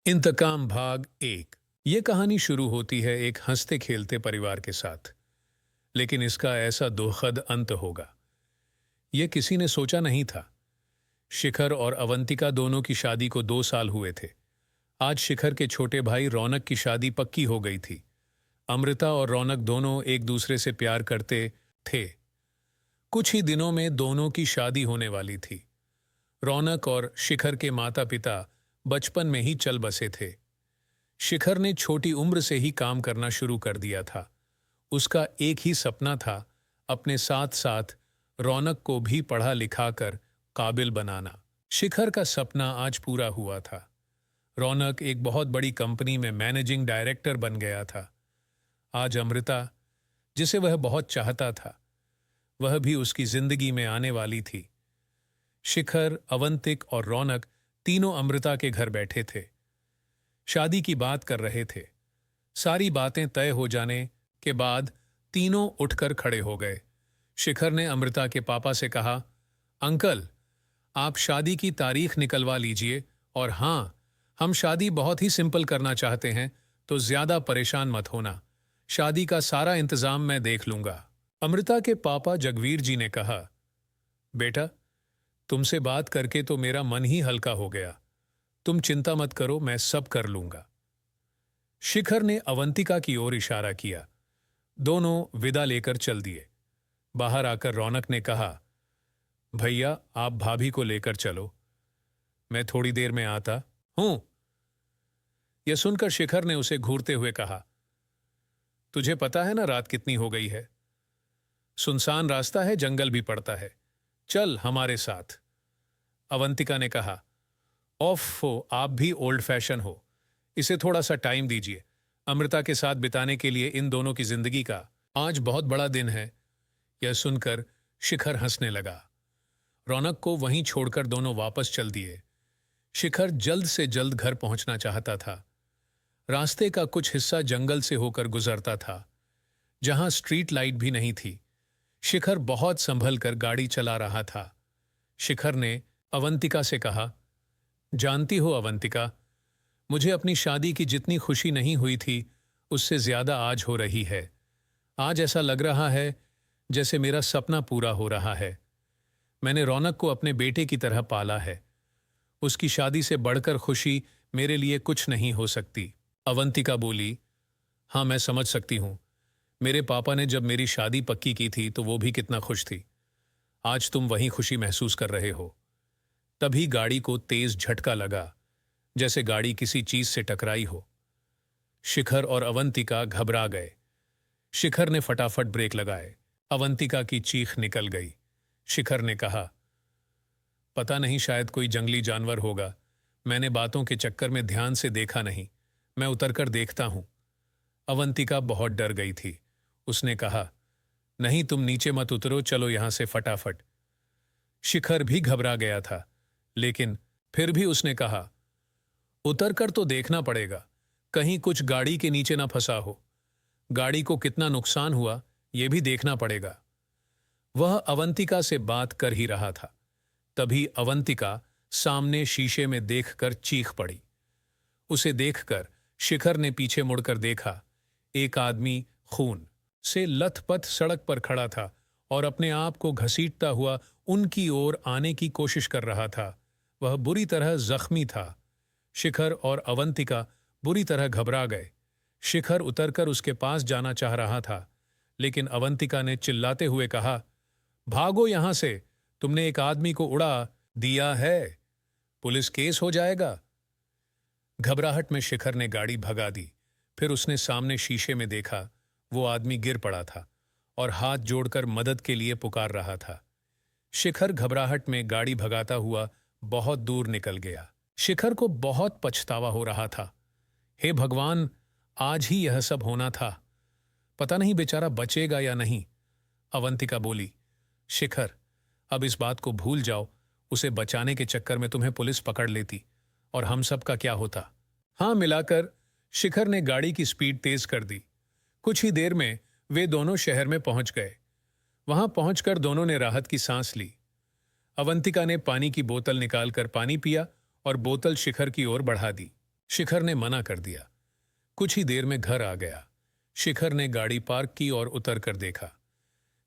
इंतकाम भाग एक। ये कहानी शुरू होती है एक हंसते खेलते परिवार के साथ, लेकिन इसका ऐसा दुखद अंत होगा, ये किसी ने सोचा नहीं था। शिखर और अवंतिका दोनों की शादी को 2 साल हुए थे। आज शिखर के छोटे भाई रौनक की शादी पक्की हो गई थी। अमृता और रौनक दोनों एक दूसरे से प्यार करते थे। कुछ ही दिनों में दोनों की शादी होने वाली थी। रौनक और शिखर के माता पिता बचपन में ही चल बसे थे। शिखर ने छोटी उम्र से ही काम करना शुरू कर दिया था। उसका एक ही सपना था, अपने साथ साथ रौनक को भी पढ़ा लिखा कर काबिल बनाना। शिखर का सपना आज पूरा हुआ था। रौनक एक बहुत बड़ी कंपनी में मैनेजिंग डायरेक्टर बन गया था। आज अमृता, जिसे वह बहुत चाहता था, वह भी उसकी जिंदगी में आने वाली थी। शिखर, अवंतिक और रौनक तीनों अमृता के घर बैठे थे। शादी की बात कर रहे थे। सारी बातें तय हो जाने के बाद तीनों उठकर खड़े हो गए। शिखर ने अमृता के पापा से कहा, अंकल, आप शादी की तारीख निकलवा लीजिए, और हाँ, हम शादी बहुत ही सिंपल करना चाहते हैं, तो ज्यादा परेशान मत होना। शादी का सारा इंतजाम मैं देख लूंगा। अमृता के पापा जगवीर जी ने कहा, बेटा, तुमसे बात करके तो मेरा मन ही हल्का हो गया। तुम चिंता मत करो, मैं सब कर लूंगा। शिखर ने अवंतिका की ओर इशारा किया। दोनों विदा लेकर चल दिए। बाहर आकर रौनक ने कहा, भैया, आप भाभी को लेकर चलो, मैं थोड़ी देर में आता हूं। यह सुनकर शिखर ने उसे घूरते हुए कहा, तुझे पता है ना रात कितनी हो गई है? सुनसान रास्ता है, जंगल भी पड़ता है, चल हमारे साथ। अवंतिका ने कहा, ओफ, आप भी ओल्ड फैशन हो, इसे थोड़ा सा टाइम दीजिए। अमृता के साथ बिताने के लिए इन दोनों की जिंदगी का आज बहुत बड़ा दिन है। यह सुनकर शिखर हंसने लगा। रौनक को वहीं छोड़कर दोनों वापस चल दिए। शिखर जल्द से जल्द घर पहुंचना चाहता था। रास्ते का कुछ हिस्सा जंगल से होकर गुजरता था, जहां स्ट्रीट लाइट भी नहीं थी। शिखर बहुत संभल कर गाड़ी चला रहा था। शिखर ने अवंतिका से कहा, जानती हो अवंतिका, मुझे अपनी शादी की जितनी खुशी नहीं हुई थी, उससे ज्यादा आज हो रही है। आज ऐसा लग रहा है जैसे मेरा सपना पूरा हो रहा है। मैंने रौनक को अपने बेटे की तरह पाला है। उसकी शादी से बढ़कर खुशी मेरे लिए कुछ नहीं हो सकती। अवंतिका बोली, हाँ, मैं समझ सकती हूं। मेरे पापा ने जब मेरी शादी पक्की की थी तो वो भी कितना खुश थी। आज तुम वही खुशी महसूस कर रहे हो। तभी गाड़ी को तेज झटका लगा, जैसे गाड़ी किसी चीज से टकराई हो। शिखर और अवंतिका घबरा गए। शिखर ने फटाफट ब्रेक लगाए। अवंतिका की चीख निकल गई। शिखर ने कहा, पता नहीं, शायद कोई जंगली जानवर होगा। मैंने बातों के चक्कर में ध्यान से देखा नहीं। मैं उतरकर देखता हूं। अवंतिका बहुत डर गई थी। उसने कहा, नहीं, तुम नीचे मत उतरो, चलो यहां से फटाफट। शिखर भी घबरा गया था, लेकिन फिर भी उसने कहा, उतरकर तो देखना पड़ेगा, कहीं कुछ गाड़ी के नीचे ना फंसा हो। गाड़ी को कितना नुकसान हुआ, यह भी देखना पड़ेगा। वह अवंतिका से बात कर ही रहा था, तभी अवंतिका सामने शीशे में देखकर चीख पड़ी। उसे देखकर शिखर ने पीछे मुड़कर देखा। एक आदमी खून से लथपथ सड़क पर खड़ा था और अपने आप को घसीटता हुआ उनकी ओर आने की कोशिश कर रहा था। वह बुरी तरह जख्मी था। शिखर और अवंतिका बुरी तरह घबरा गए। शिखर उतरकर उसके पास जाना चाह रहा था, लेकिन अवंतिका ने चिल्लाते हुए कहा, भागो यहां से, तुमने एक आदमी को उड़ा दिया है, पुलिस केस हो जाएगा। घबराहट में शिखर ने गाड़ी भगा दी। फिर उसने सामने शीशे में देखा, वो आदमी गिर पड़ा था और हाथ जोड़कर मदद के लिए पुकार रहा था। शिखर घबराहट में गाड़ी भगाता हुआ बहुत दूर निकल गया। शिखर को बहुत पछतावा हो रहा था। हे भगवान, आज ही यह सब होना था। पता नहीं बेचारा बचेगा या नहीं। अवंतिका बोली, शिखर, अब इस बात को भूल जाओ। उसे बचाने के चक्कर में तुम्हें पुलिस पकड़ लेती और हम सब का क्या होता। हाँ मिलाकर शिखर ने गाड़ी की स्पीड तेज कर दी। कुछ ही देर में वे दोनों शहर में पहुंच गए। वहां पहुंचकर दोनों ने राहत की सांस ली। अवंतिका ने पानी की बोतल निकालकर पानी पिया और बोतल शिखर की ओर बढ़ा दी। शिखर ने मना कर दिया। कुछ ही देर में घर आ गया। शिखर ने गाड़ी पार्क की और उतर कर देखा।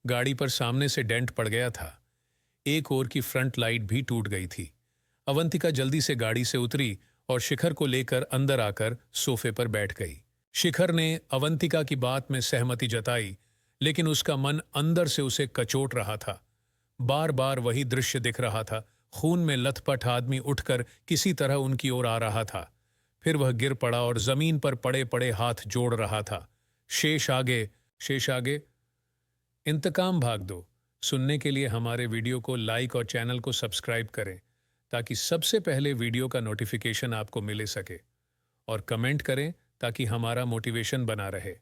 गाड़ी पर सामने से डेंट पड़ गया था। एक ओर की फ्रंट लाइट भी टूट गई थी। अवंतिका जल्दी से गाड़ी से उतरी और शिखर को लेकर अंदर आकर सोफे पर बैठ गई। शिखर ने अवंतिका की बात में सहमति जताई, लेकिन उसका मन अंदर से उसे कचोट रहा था। बार बार वही दृश्य दिख रहा था। खून में लथपथ आदमी उठकर किसी तरह उनकी ओर आ रहा था। फिर वह गिर पड़ा और जमीन पर पड़े पड़े हाथ जोड़ रहा था। शेष आगे, शेष आगे। इंतकाम भाग दो सुनने के लिए हमारे वीडियो को लाइक और चैनल को सब्सक्राइब करें, ताकि सबसे पहले वीडियो का नोटिफिकेशन आपको मिल सके। और कमेंट करें ताकि हमारा मोटिवेशन बना रहे।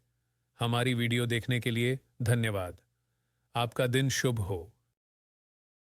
हमारी वीडियो देखने के लिए धन्यवाद। आपका दिन शुभ हो।